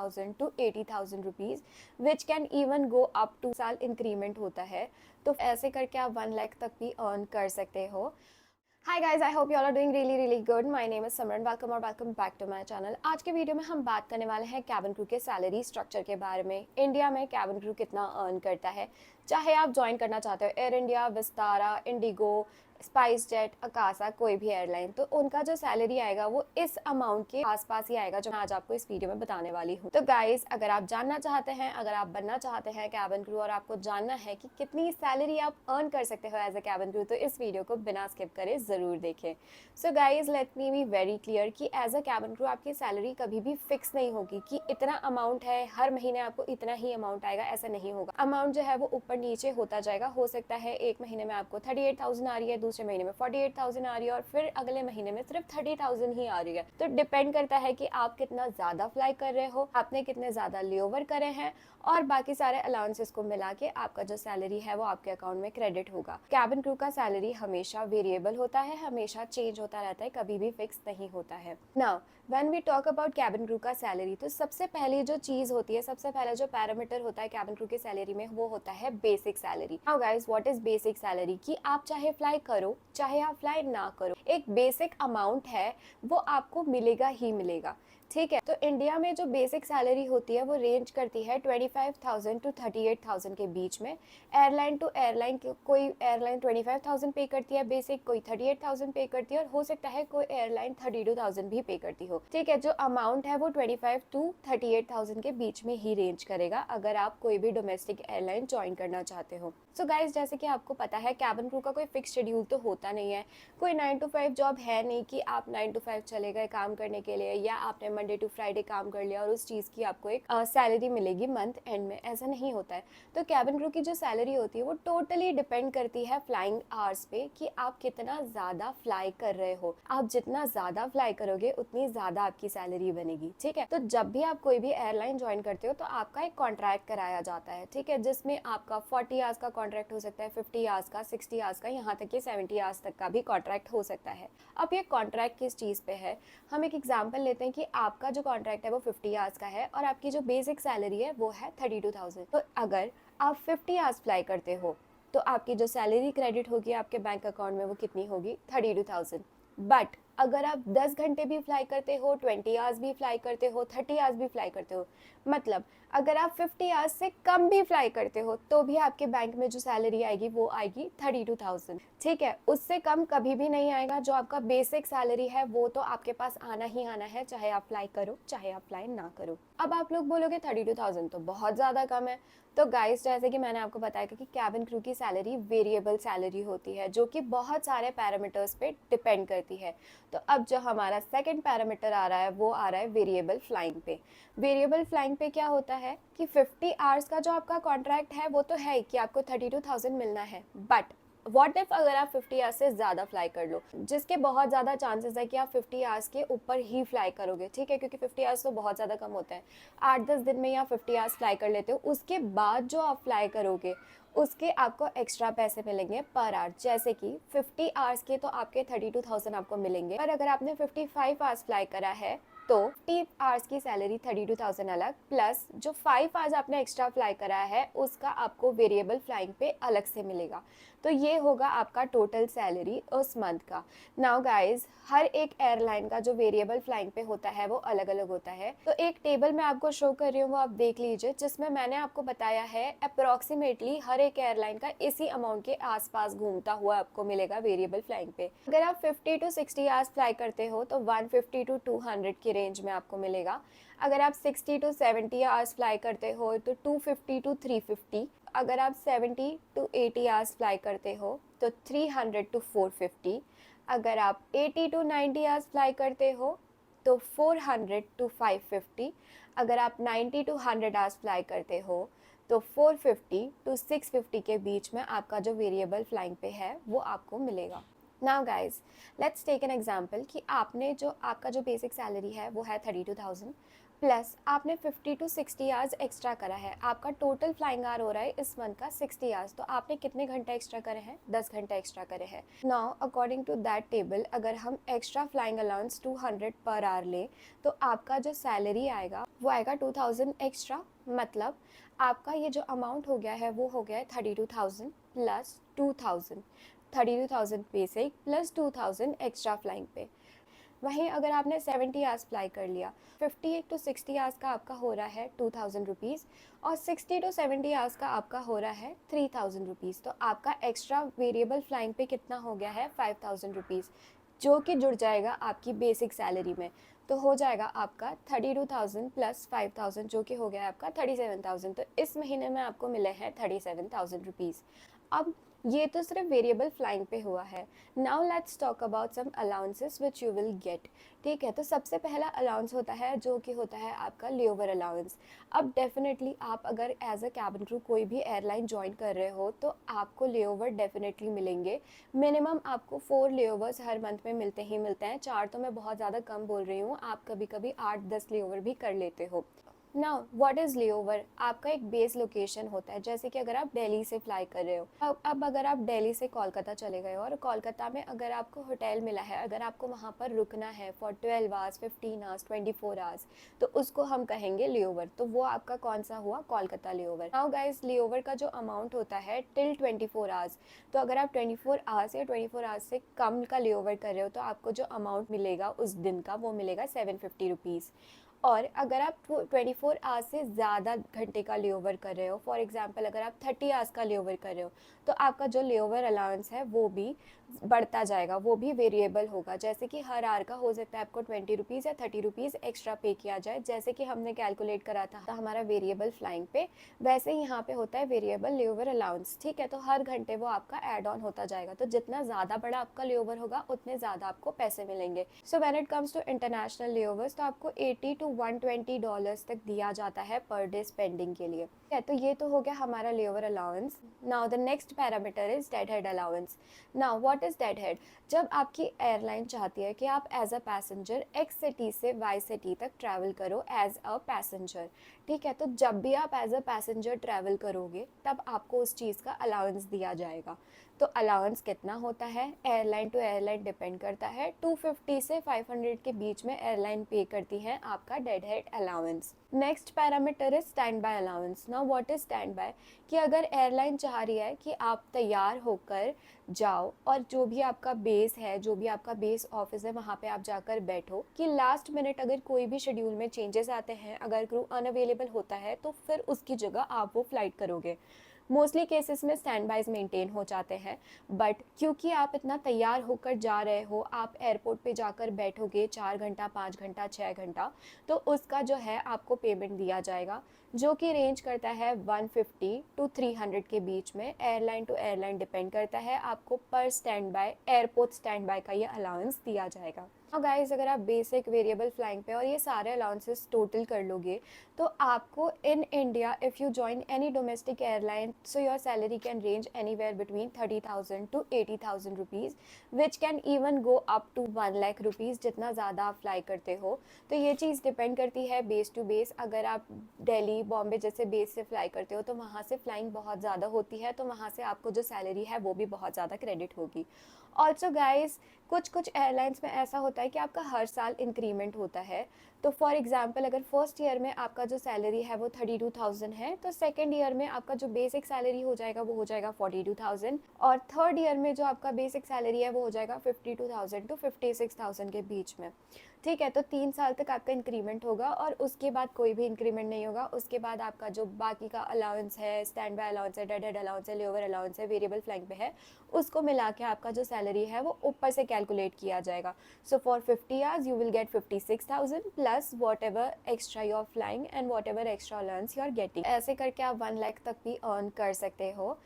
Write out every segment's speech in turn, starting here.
60,000 to 80,000 rupees, which can even go up to साल increment होता है। तो ऐसे करके आप 1 लाख तक भी अर्न कर सकते हो। Hi guys, I hope you all are doing really good. My name is Simran. Welcome or welcome back to my channel. आज के वीडियो में हम बात करने वाले हैं कैबिन क्रू के सैलरी स्ट्रक्चर के बारे में। इंडिया में कैबिन क्रू कितना अर्न करता है, चाहे आप ज्वाइन करना चाहते हो air India, Vistara, Indigo, spice jet, Akasa, कोई भी एयरलाइन, तो उनका जो सैलरी आएगा वो इस अमाउंट के आसपास ही आएगा जो मैं आज आपको इस वीडियो में बताने वाली हूँ। तो गाइस, अगर आप जानना चाहते हैं, अगर आप बनना चाहते हैं कैबिन क्रू और आपको जानना है कि कितनी सैलरी आप अर्न कर सकते हो एज अ कैबिन क्रू, तो इस वीडियो को बिना स्किप करे ज़रूर देखें। So guys, let me be very clear कि एज अ कैबिन क्रू आपकी सैलरी कभी भी फिक्स नहीं होगी कि इतना अमाउंट है, हर महीने आपको इतना ही अमाउंट आएगा, ऐसा नहीं होगा। अमाउंट जो है वो ऊपर नीचे होता जाएगा। हो सकता है एक महीने में आपको 38,000 आ रही है, दूसरे महीने में 48,000 आ रही है और फिर अगले महीने में सिर्फ 30,000 ही आ रही है। तो डिपेंड करता है कि आप कितना ज़्यादा फ्लाई कर रहे हो, आपने कितने ज़्यादा लेओवर करे हैं और बाकी सारे अलाउंसेस को मिला के आपका जो सैलरी है वो आपके अकाउंट में क्रेडिट होगा। कैबिन क्रू का सैलरी हमेशा वेरिएबल होता है, हमेशा चेंज होता रहता है, कभी भी फिक्स नहीं होता है। Now when we talk about cabin crew का सैलरी, तो सबसे पहली जो चीज़ होती है, सबसे पहला जो पैरामीटर होता है कैबिन क्रू की सैलरी में, वो होता है basic salary. Now guys, what is basic salary? कि आप चाहे फ्लाई करो चाहे आप फ्लाई ना करो, एक बेसिक अमाउंट है वो आपको मिलेगा ही मिलेगा। ठीक है, तो इंडिया में जो बेसिक सैलरी होती है वो रेंज करती है 25,000 टू 38,000 के बीच में। एयरलाइन टू एयरलाइन, कोई एयरलाइन 25,000 पे करती है बेसिक, कोई 38,000 पे करती है और हो सकता है कोई एयरलाइन 32,000 भी पे करती हो। ठीक है, जो अमाउंट है वो 25 टू 38,000 के बीच में ही रेंज करेगा अगर आप कोई भी डोमेस्टिक एयरलाइन ज्वाइन करना चाहते हो। सो गाइज, जैसे कि आपको पता है कैबिन क्रू का कोई फिक्स शेड्यूल तो होता नहीं है, कोई 9 to 5 जॉब है नहीं कि आप 9 to 5 चले गए काम करने के लिए या आपने मंडे टू फ्राइडे काम कर लिया और उस चीज़ की आपको एक सैलरी मिलेगी मंथ एंड में, ऐसा नहीं होता है। तो कैबिन क्रू की जो सैलरी होती है वो टोटली डिपेंड करती है फ्लाइंग आवर्स पे कि आप कितना ज़्यादा फ्लाई कर रहे हो। आप जितना ज़्यादा फ्लाई करोगे उतनी ज़्यादा आपकी सैलरी बनेगी। ठीक है, तो जब भी आप कोई भी एयरलाइन ज्वाइन करते हो तो आपका एक कॉन्ट्रैक्ट कराया जाता है। ठीक है, जिसमें आपका 40 आवर्स का कॉन्ट्रैक्ट हो सकता है, 50 आवर्स का, 60 आवर्स का, यहाँ तक कि 70 आवर्स तक का भी कॉन्ट्रैक्ट हो सकता है। अब ये कॉन्ट्रैक्ट किस चीज़ पे है? हम एक एग्जांपल लेते हैं कि आपका जो कॉन्ट्रैक्ट है वो 50 आवर्स का है और आपकी जो बेसिक सैलरी है वो है 32,000। तो अगर आप 50 आवर्स फ्लाई करते हो तो आपकी जो सैलरी क्रेडिट होगी आपके बैंक अकाउंट में वो कितनी होगी? 32,000। बट अगर आप 10 घंटे भी फ्लाई करते हो, 20 आवर्स भी फ्लाई करते हो, 30 आवर्स भी फ्लाई करते हो, मतलब अगर आप 50 आवर्स से कम भी फ्लाई करते हो तो भी आपके बैंक में जो सैलरी आएगी वो आएगी 32,000। ठीक है, उससे कम कभी भी नहीं आएगा। जो आपका बेसिक सैलरी है वो तो आपके पास आना ही आना है, चाहे आप फ्लाई करो चाहे आप फ्लाई ना करो। अब आप लोग बोलोगे 32,000 तो बहुत ज़्यादा कम है। तो गाइस, जैसे कि मैंने आपको बताया कि कैबिन क्रू की सैलरी वेरिएबल सैलरी होती है जो कि बहुत सारे पैरामीटर्स पे डिपेंड करती है। तो अब जो हमारा सेकंड पैरामीटर आ रहा है वो आ रहा है वेरिएबल फ्लाइंग पे। वेरिएबल फ्लाइंग पे क्या होता है कि 50 आवर्स का जो आपका कॉन्ट्रैक्ट है वो तो है कि आपको 32,000 मिलना है, बट व्हाट इफ अगर आप 50 आवर्स से ज़्यादा फ्लाई कर लो, जिसके बहुत ज़्यादा चांसेस है कि आप 50 आवर्स के ऊपर ही फ्लाई करोगे। ठीक है, क्योंकि 50 आवर्स तो बहुत ज़्यादा कम होता है। 8-10 दिन में या 50 आवर्स फ्लाई कर लेते हो, उसके बाद जो आप फ्लाई करोगे उसके आपको एक्स्ट्रा पैसे मिलेंगे पर आवर। जैसे कि 50 आवर्स के तो आपके 32,000 आपको मिलेंगे, पर अगर आपने 55 आवर्स फ्लाई करा है तो 50 आवर्स की सैलरी 32,000 अलग, प्लस जो 5 आवर्स आपने एक्स्ट्रा फ्लाई करा है उसका आपको वेरिएबल फ्लाइंग पे अलग से मिलेगा। तो ये होगा आपका टोटल सैलरी उस मंथ का। नाउ गाइज, हर एक एयरलाइन का जो वेरिएबल फ्लाइंग पे होता है वो अलग अलग होता है। तो एक टेबल मैं आपको शो कर रही हूँ, वो आप देख लीजिए, जिसमें मैंने आपको बताया है अप्रोक्सीमेटली हर एक एयरलाइन का इसी अमाउंट के आसपास घूमता हुआ आपको मिलेगा वेरिएबल फ्लाइंग पे। अगर आप 50 to 60 आवर्स फ्लाई करते हो तो 150 to 200 की रेंज में आपको मिलेगा। अगर आप 60 to 70 आवर्स फ्लाई करते हो तो 250 to 350। अगर आप 70 to 80 आवर्स फ्लाई करते हो तो 300 to 450। अगर आप 80 to 90 आवर्स फ्लाई करते हो तो 400 to 550। अगर आप 90 to 100 आवर्स फ्लाई करते हो तो 450 to 650 के बीच में आपका जो वेरिएबल फ्लाइंग पे है वो आपको मिलेगा। Now guys, let's take an example कि आपने जो आपका जो बेसिक सैलरी है वो है 32,000 प्लस आपने 50 to 60 आवर्स एक्स्ट्रा करा है। आपका टोटल फ्लाइंग आवर हो रहा है इस मंथ का 60 आवर्स, तो आपने कितने घंटे एक्स्ट्रा करे हैं? 10 घंटे एक्स्ट्रा करे हैं। Now according to that table, अगर हम extra flying allowance 200 per hour लें तो आपका जो सैलरी आएगा वो आएगा 2000 एक्स्ट्रा। मतलब आपका ये जो अमाउंट हो गया है वो हो गया है 32,000 plus 2000, 32,000 basic plus 2000 extra flying पे। वहीं अगर आपने 70 आवर्स फ्लाई कर लिया, 58 टू 60 आवर्स का आपका हो रहा है 2000 रुपीज़, और 60 टू 70 आवर्स का आपका हो रहा है 3000 रुपीज़। तो आपका एक्स्ट्रा वेरिएबल फ्लाइंग पे कितना हो गया है 5000 रुपीज़, जो कि जुड़ जाएगा आपकी बेसिक सैलरी में। तो हो जाएगा आपका 32,000 प्लस 5,000, जो कि हो गया है आपका 37,000। तो इस महीने में आपको मिले हैं 37,000 रुपीज़। अब ये तो सिर्फ वेरिएबल फ्लाइंग पे हुआ है। Now let's talk about some allowances which you will get. ठीक है, तो सबसे पहला अलाउंस होता है जो कि होता है आपका लेओवर अलाउंस। अब डेफिनेटली आप अगर एज अ कैबिन क्रू कोई भी एयरलाइन ज्वाइन कर रहे हो तो आपको लेओवर डेफिनेटली मिलेंगे। मिनिमम आपको 4 लेओवर्स हर मंथ में मिलते ही मिलते हैं। 4 तो मैं बहुत ज़्यादा कम बोल रही हूँ, आप कभी कभी 8-10 लेओवर भी कर लेते हो। Now what is layover? आपका एक बेस लोकेशन होता है। जैसे कि अगर आप दिल्ली से फ्लाई कर रहे हो, अब अगर आप दिल्ली से कोलकाता चले गए हो और कोलकाता में अगर आपको होटल मिला है, अगर आपको वहाँ पर रुकना है फॉर 12 आवर्स, 15 आवर्स, 24 आवर्स, तो उसको हम कहेंगे लेओवर। तो वो आपका कौन सा हुआ? Kolkata layover. Now guys, layover का जो अमाउंट होता है टिल 24 आवर्स। तो अगर आप 24 आवर्स या 24 आवर्स से कम का लेओवर कर रहे हो तो आपको जो अमाउंट मिलेगा उस दिन का वो मिलेगा 750 रुपीज़। और अगर आप 24 आवर्स से ज़्यादा घंटे का लेओवर कर रहे हो, फॉर एग्जांपल अगर आप 30 आवर्स का लेओवर कर रहे हो, तो आपका जो लेओवर अलाउंस है वो भी बढ़ता जाएगा, वो भी वेरिएबल होगा। जैसे कि हर आवर का हो सकता है आपको 20 रुपीज़ या 30 रुपीज़ एक्स्ट्रा पे किया जाए, जैसे कि हमने कैलकुलेट करा था हमारा वेरिएबल फ्लाइंग पे, वैसे ही यहाँ पे होता है वेरिएबल लेओवर अलाउंस। ठीक है, तो हर घंटे वो आपका एड ऑन होता जाएगा। तो जितना ज़्यादा बड़ा आपका लेओवर होगा उतने ज़्यादा आपको पैसे मिलेंगे। So when it comes to international layovers, तो आपको 80 टू $120 तक दिया जाता है पर डे स्पेंडिंग के लिए। है, तो ये तो हो गया हमारा layover allowance. Now the next parameter is dead head allowance. Now what is dead head? जब आपकी एयरलाइन चाहती है कि आप as a passenger X city से वाई सिटी तक ट्रैवल करो एज अ पैसेंजर, ठीक है, तो जब भी आप एज अ पैसेंजर ट्रैवल करोगे तब आपको उस चीज़ का अलाउंस दिया जाएगा। तो अलाउंस कितना होता है? एयरलाइन टू एयरलाइन डिपेंड करता है। 250 से 500 के बीच में एयरलाइन पे करती है आपका dead head allowance. Next parameter is stand by allowance. Now what is stand by? कि अगर एयरलाइन चाह रही है कि आप तैयार होकर जाओ और जो भी आपका बेस है, जो भी आपका बेस ऑफिस है, वहाँ पे आप जाकर बैठो, कि लास्ट मिनट अगर कोई भी शेड्यूल में चेंजेस आते हैं, अगर क्रू अनअवेलेबल होता है तो फिर उसकी जगह आप वो फ्लाइट करोगे। मोस्टली केसेस में स्टैंड बाइज मेंटेन हो जाते हैं, बट क्योंकि आप इतना तैयार होकर जा रहे हो, आप एयरपोर्ट पे जाकर बैठोगे 4 घंटा, 5 घंटा, 6 घंटा, तो उसका जो है आपको पेमेंट दिया जाएगा, जो कि रेंज करता है 150 टू 300 के बीच में। एयरलाइन टू एयरलाइन डिपेंड करता है। आपको पर stand by, airport stand by का ये अलाउंस दिया जाएगा। और गाइस, अगर आप बेसिक वेरिएबल फ्लाइंग पे और ये सारे अलाउंसेस टोटल कर लोगे तो आपको in India if you join any domestic airline, so your salary can range anywhere between 30,000 to 80,000 rupees, which can even go up to 1 lakh rupees, जितना ज़्यादा आप फ्लाई करते हो। तो ये चीज़ डिपेंड करती है बेस टू बेस। अगर आप दिल्ली, बॉम्बे जैसे बेस से फ्लाई करते हो तो वहाँ से फ्लाइंग बहुत ज़्यादा होती है, तो वहाँ से आपको जो सैलरी है वो भी बहुत ज़्यादा क्रेडिट होगी। ऑल्सो गाइस, कुछ कुछ एयरलाइंस में ऐसा होता है कि आपका हर साल इंक्रीमेंट होता है। तो फॉर एग्जांपल अगर फर्स्ट ईयर में आपका जो सैलरी है वो 32,000 है, तो सेकंड ईयर में आपका जो बेसिक सैलरी हो जाएगा वो हो जाएगा 42,000, और थर्ड ईयर में जो आपका बेसिक सैलरी है वो हो जाएगा 52,000 टू 56,000 के बीच में। ठीक है, तो 3 साल तक आपका इंक्रीमेंट होगा और उसके बाद कोई भी इंक्रीमेंट नहीं होगा। उसके बाद आपका जो बाकी का अलाउंस है, स्टैंड बाय अलाउंस है, डेड हेड अलाउंस है, लेओवर अलाउंस है, वेरिएबल फ्लाइंग पे है, उसको मिला के आपका जो सैलरी है वो ऊपर से कैलकुलेट किया जाएगा। So for 50 hours you will get 56,000 plus whatever extra you are flying and whatever extra allowance you are getting. ऐसे करके आप 1 लाख तक भी अर्न कर सकते हो।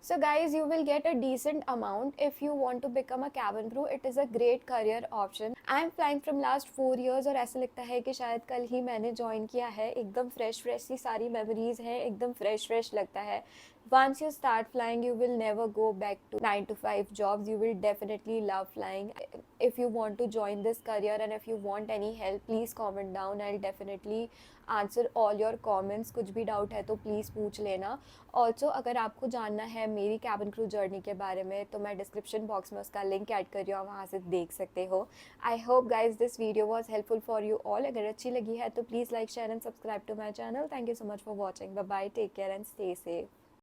So guys, you will get a decent amount if you want to become a cabin crew. It is a great career option. I am flying from last 4 years और ऐसा लगता है कि शायद कल ही मैंने ज्वाइन किया है। एकदम फ्रेश सी सारी मेमोरीज हैं, एकदम फ्रेश लगता है। Once you start flying, you will never go back to 9 to 5 jobs. You will definitely love flying. If you want to join this career and if you want any help, please comment down. I'll definitely answer all your comments. कुछ भी doubt है तो please पूछ लेना. Also अगर आपको जानना है मेरी कैबिन क्रू जर्नी के बारे में तो मैं डिस्क्रिप्शन बॉक्स में उसका लिंक ऐड कर रही हूँ, वहाँ से देख सकते हो. I hope guys this video was helpful for you all. अगर अच्छी लगी है तो please like share and subscribe to my channel. Thank you so much for watching. Bye bye, take care and stay safe.